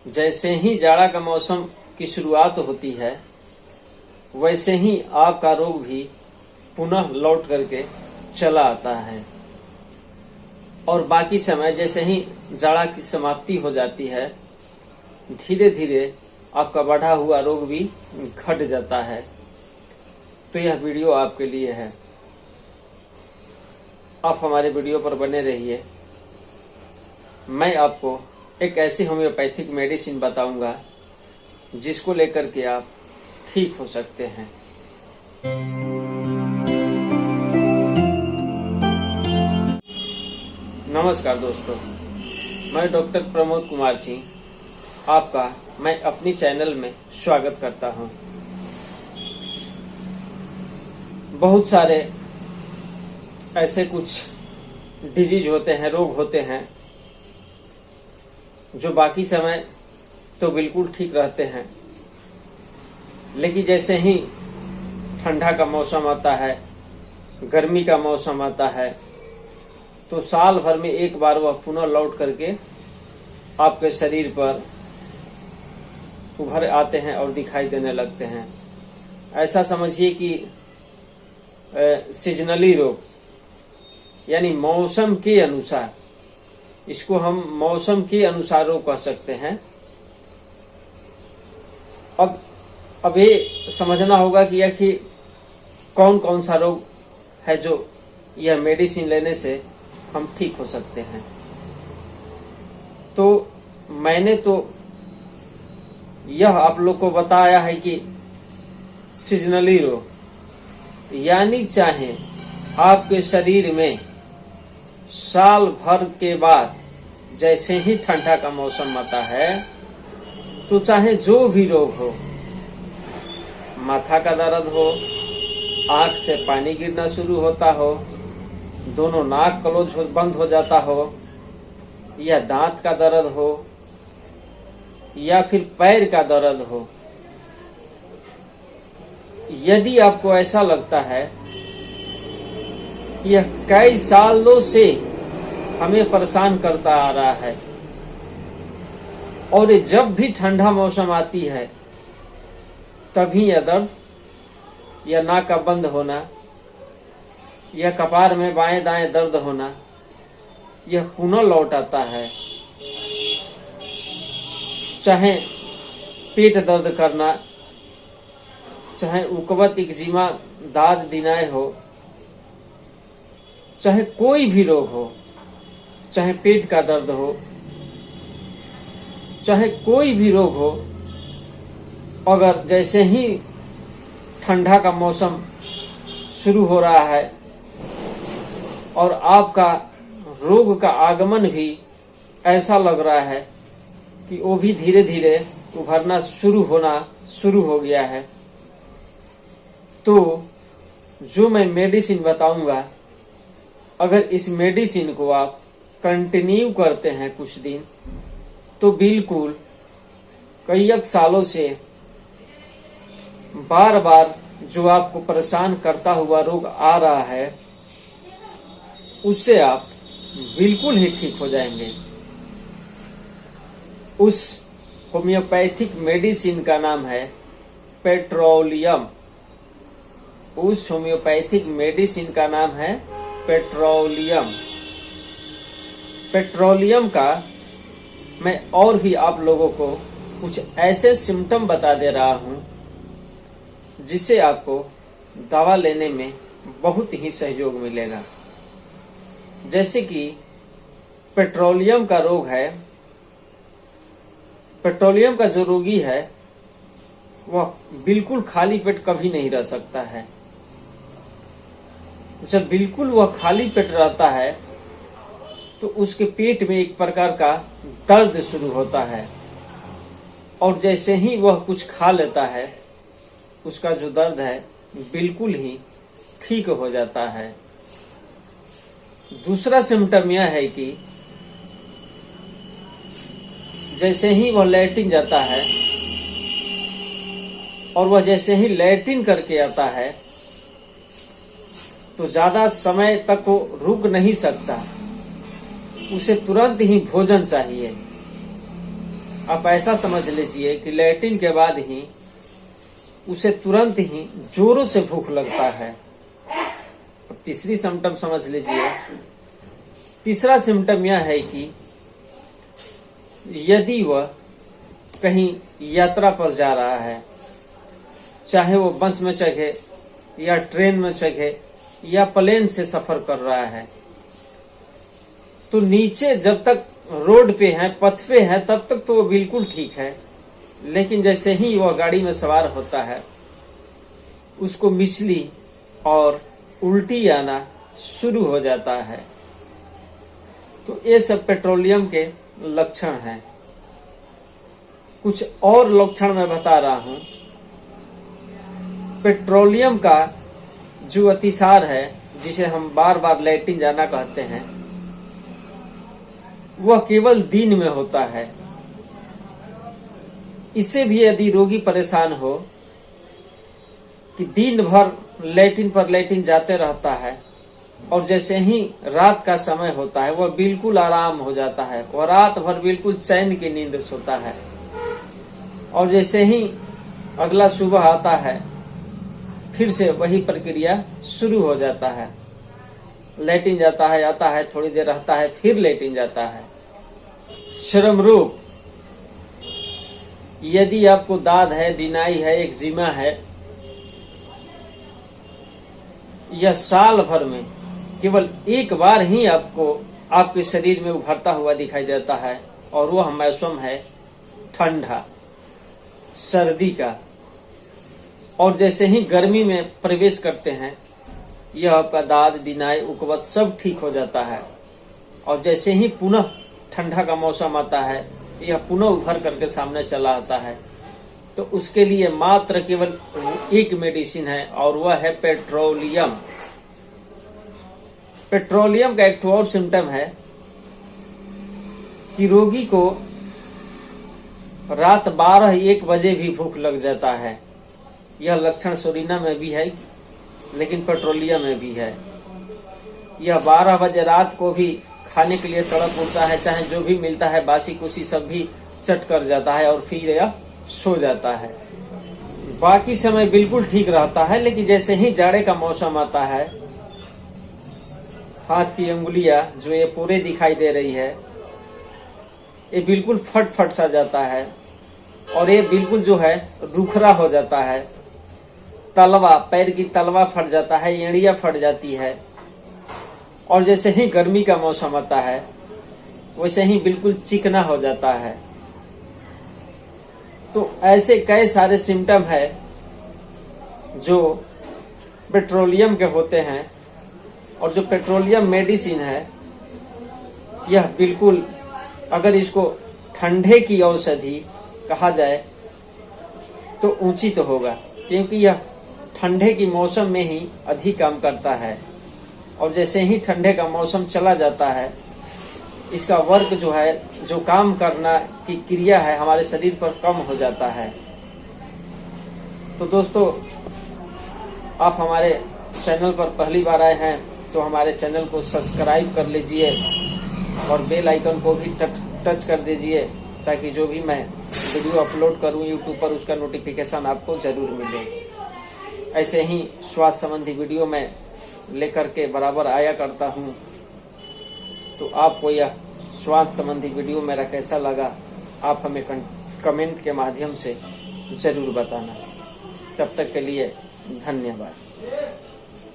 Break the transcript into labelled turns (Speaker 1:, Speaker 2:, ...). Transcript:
Speaker 1: जैसे ही जाड़ा का मौसम की शुरुआत होती है वैसे ही आपका रोग भी पुनः लौट करके चला आता है और बाकी समय जैसे ही जाड़ा की समाप्ति हो जाती है धीरे धीरे आपका बढ़ा हुआ रोग भी घट जाता है। तो यह वीडियो आपके लिए है, आप हमारे वीडियो पर बने रहिए। मैं आपको एक ऐसी होम्योपैथिक मेडिसिन बताऊंगा जिसको लेकर के आप ठीक हो सकते हैं। नमस्कार दोस्तों, मैं डॉक्टर प्रमोद कुमार सिंह आपका मैं अपनी चैनल में स्वागत करता हूं। बहुत सारे ऐसे कुछ डिजीज होते हैं, रोग होते हैं जो बाकी समय तो बिल्कुल ठीक रहते हैं, लेकिन जैसे ही ठंडा का मौसम आता है, गर्मी का मौसम आता है, तो साल भर में एक बार वह पुनः लौट करके आपके शरीर पर उभर आते हैं और दिखाई देने लगते हैं। ऐसा समझिए कि सीजनली रोग यानी मौसम के अनुसार, इसको हम मौसम के अनुसार रोग कह सकते हैं। अब ये समझना होगा कि यह कि कौन कौन सा रोग है जो यह मेडिसिन लेने से हम ठीक हो सकते हैं। तो मैंने तो यह आप लोग को बताया है कि सीजनली रोग यानी चाहे आपके शरीर में साल भर के बाद जैसे ही ठंडा का मौसम आता है तो चाहे जो भी रोग हो, माथा का दर्द हो, आंख से पानी गिरना शुरू होता हो, दोनों नाक क्लोज बंद हो जाता हो, या दांत का दर्द हो, या फिर पैर का दर्द हो, यदि आपको ऐसा लगता है कि यह कई सालों से हमें परेशान करता आ रहा है और जब भी ठंडा मौसम आती है तभी यह दर्द या नाक का बंद होना या कपार में बाएं दाएं दर्द होना यह पुनः लौट आता है, चाहे पेट दर्द करना, चाहे उकवत एक्जिमा दाद दिनाय हो, चाहे कोई भी रोग हो, चाहे पेट का दर्द हो, चाहे कोई भी रोग हो, अगर जैसे ही ठंडा का मौसम शुरू हो रहा है और आपका रोग का आगमन भी ऐसा लग रहा है कि वो भी धीरे धीरे उभरना शुरू हो गया है, तो जो मैं मेडिसिन बताऊंगा, अगर इस मेडिसिन को आप कंटिन्यू करते हैं कुछ दिन, तो बिल्कुल कई सालों से बार बार जो आपको परेशान करता हुआ रोग आ रहा है उससे आप बिल्कुल ही ठीक हो जाएंगे। उस होम्योपैथिक मेडिसिन का नाम है पेट्रोलियम। उस होम्योपैथिक मेडिसिन का नाम है पेट्रोलियम। पेट्रोलियम का मैं और भी आप लोगों को कुछ ऐसे सिम्टम बता दे रहा हूं जिससे आपको दवा लेने में बहुत ही सहयोग मिलेगा। जैसे कि पेट्रोलियम का रोग है, पेट्रोलियम का जो रोगी है वह बिल्कुल खाली पेट कभी नहीं रह सकता है। जब बिल्कुल वह खाली पेट रहता है तो उसके पेट में एक प्रकार का दर्द शुरू होता है और जैसे ही वह कुछ खा लेता है उसका जो दर्द है बिल्कुल ही ठीक हो जाता है। दूसरा सिम्टम यह है कि जैसे ही वह लैट्रिन जाता है और वह जैसे ही लैट्रिन करके आता है तो ज्यादा समय तक वो रुक नहीं सकता, उसे तुरंत ही भोजन चाहिए। आप ऐसा समझ लीजिए कि लैट्रिन के बाद ही उसे तुरंत ही जोरों से भूख लगता है। अब तीसरी सिम्टम समझ लीजिए। तीसरा सिम्टम यह है कि यदि वह कहीं यात्रा पर जा रहा है, चाहे वो बस में चढ़े या ट्रेन में चढ़े या प्लेन से सफर कर रहा है, तो नीचे जब तक रोड पे है, पथ पे है, तब तक तो वो बिल्कुल ठीक है। लेकिन जैसे ही वह गाड़ी में सवार होता है, उसको मिचली और उल्टी आना शुरू हो जाता है। तो ये सब पेट्रोलियम के लक्षण हैं। कुछ और लक्षण मैं बता रहा हूं। पेट्रोलियम का जो अतिसार है, जिसे हम बार बार लैट्रिन जाना कहते हैं, वह केवल दिन में होता है। इससे भी यदि रोगी परेशान हो कि दिन भर लैट्रिन पर लैट्रिन जाते रहता है और जैसे ही रात का समय होता है, वह बिल्कुल आराम हो जाता है, वह रात भर बिल्कुल चैन की नींद सोता है, और जैसे ही अगला सुबह आता है, फिर से वही प्रक्रिया शुरू हो जाता है। लैट्रिन जाता है, आता है, थोड़ी देर रहता है, फिर लैट्रिन जाता है। श्रम रोग, यदि आपको दाद है, दिनाई है, एक्जिमा है, यह साल भर में केवल एक बार ही आपको आपके शरीर में उभरता हुआ दिखाई देता है, और वह मौसम है ठंडा, सर्दी का। और जैसे ही गर्मी में प्रवेश करते हैं, यह आपका दाद, दिनाई, उकवत सब ठीक हो जाता है। और जैसे ही पुनः ठंडा का मौसम आता है, यह पुनः उभर करके सामने चला आता है। तो उसके लिए मात्र केवल एक मेडिसिन है, और वह है पेट्रोलियम। पेट्रोलियम का एक और सिम्टम है कि रोगी को रात 12-1 बजे भी भूख लग जाता है। यह लक्षण सोरीना में भी है, लेकिन पेट्रोलियम में भी है। यह 12 बजे रात को भी खाने के लिए तड़प उठता है, चाहे जो भी मिलता है बासी कुसी सब भी चट कर जाता है और फिर यह सो जाता है। बाकी समय बिल्कुल ठीक रहता है, लेकिन जैसे ही जाड़े का मौसम आता है, हाथ की अंगुलियां जो ये पूरे दिखाई दे रही है, ये बिल्कुल फट फट सा जाता है, और ये बिल्कुल जो है रुखरा हो जाता है। तलवा, पैर की तलवा फट जाता है, एड़ियां फट जाती है। और जैसे ही गर्मी का मौसम आता है, वैसे ही बिल्कुल चिकना हो जाता है। तो ऐसे कई सारे सिम्टम है जो पेट्रोलियम के होते हैं। और जो पेट्रोलियम मेडिसिन है, यह बिल्कुल, अगर इसको ठंडे की औषधि कहा जाए तो उचित होगा, क्योंकि यह ठंडे की मौसम में ही अधिक काम करता है। और जैसे ही ठंडे का मौसम चला जाता है, इसका वर्क जो है, जो काम करना की क्रिया है, हमारे शरीर पर कम हो जाता है। तो दोस्तों, आप हमारे चैनल पर पहली बार आए हैं तो हमारे चैनल को सब्सक्राइब कर लीजिए और बेल आइकन को भी टच कर दीजिए, ताकि जो भी मैं वीडियो अपलोड करूं यूट्यूब पर, उसका नोटिफिकेशन आपको जरूर मिले। ऐसे ही स्वास्थ्य संबंधी वीडियो मैं लेकर के बराबर आया करता हूं। तो आपको यह स्वास्थ्य संबंधी वीडियो मेरा कैसा लगा, आप हमें कमेंट के माध्यम से जरूर बताना। तब तक के लिए धन्यवाद।